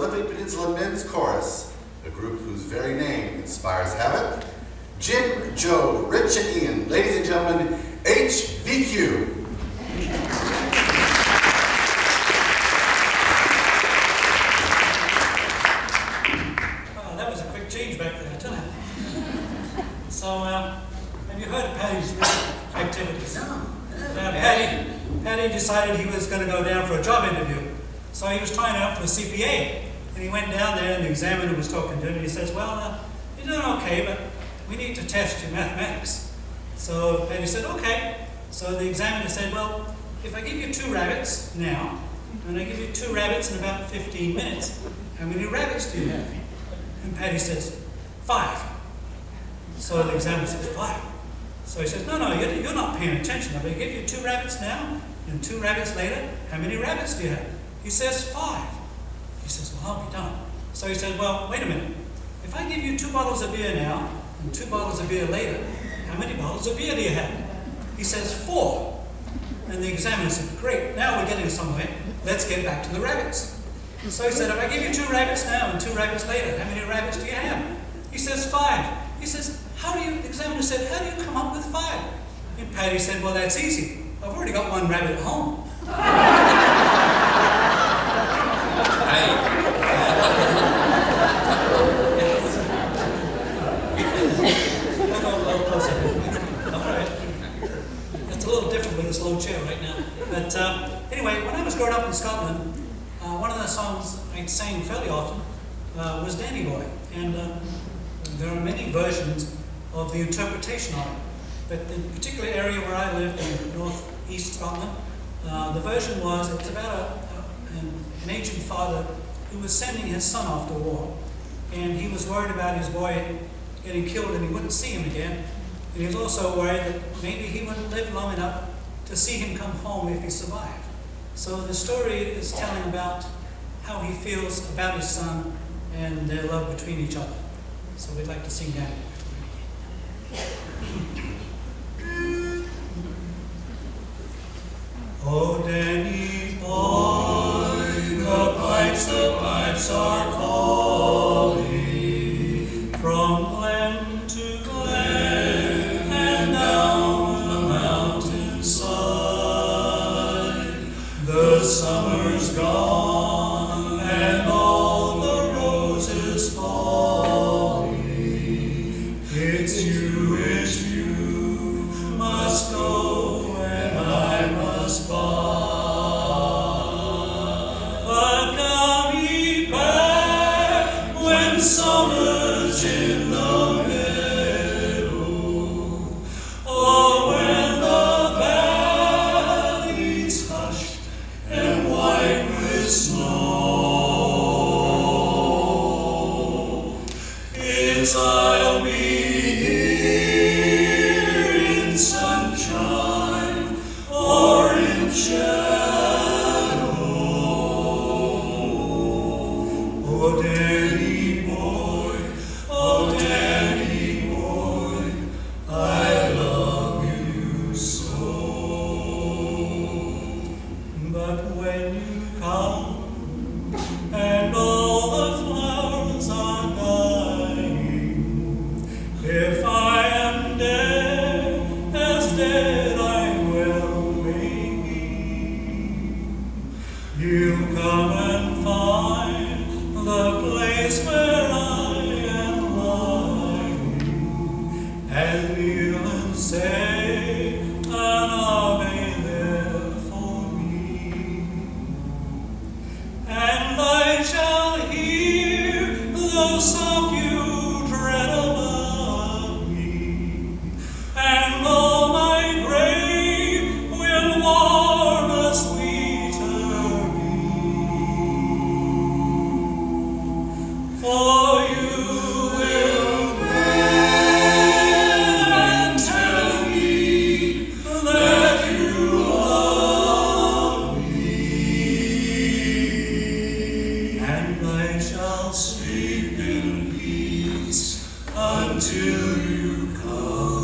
lovely Peninsula Men's Chorus, a group whose very name inspires havoc. Jim, Joe, Rich, and Ian, ladies and gentlemen, HVQ. That was a quick change back there, didn't it? So, have you heard of Paddy's activities? No. Paddy decided he was going to go down for a job interview. So he was trying out for a CPA. And he went down there and the examiner was talking to him and he says, well, you're doing okay, but we need to test your mathematics. So Paddy said, okay. So the examiner said, well, if I give you 2 rabbits now, and I give you 2 rabbits in about 15 minutes, how many rabbits do you have? And Paddy says, 5. So the examiner says, 5. So he says, no, you're not paying attention. If I give you 2 rabbits now, and 2 rabbits later, how many rabbits do you have? He says, 5. He says, well, I'll be done. So he said, well, wait a minute. If I give you 2 bottles of beer now, and 2 bottles of beer later, how many bottles of beer do you have? He says, 4. And the examiner said, great, now we're getting somewhere. Let's get back to the rabbits. So he said, if I give you 2 rabbits now and 2 rabbits later, how many rabbits do you have? He says, 5. He says, the examiner said, how do you come up with 5? And Paddy said, well, that's easy. I've already got 1 rabbit at home. All right. It's a little different with this low chair right now. But anyway, when I was growing up in Scotland, one of the songs I sang fairly often was Danny Boy. And there are many versions of the interpretation of it. But the particular area where I lived in northeast Scotland, the version was, it was about an aging father who was sending his son off to war. And he was worried about his boy getting killed and he wouldn't see him again. And he was also worried that maybe he wouldn't live long enough to see him come home if he survived. So the story is telling about how he feels about his son and their love between each other. So we'd like to sing that. Oh, Danny boy, the pipes are calling from glen to glen and down the mountainside. The summer's gone and all the roses falling. It's you must go and I must buy. But come ye back when summer's in the meadow, or when the valley's hushed and white with snow. It's I'll be here in sunshine or in shadow. Oh, Danny boy, I love you so. But when you come and all the flowers are dying, if I am dead, as dead I well may be, you'll come and find the place where I am lying, and you'll say an Ave there for me, and I shall hear the soft you tread above me, and all my grave will warm a sweeter be. For you will grin and tell me that you love me, and I shall sleep in peace until you come.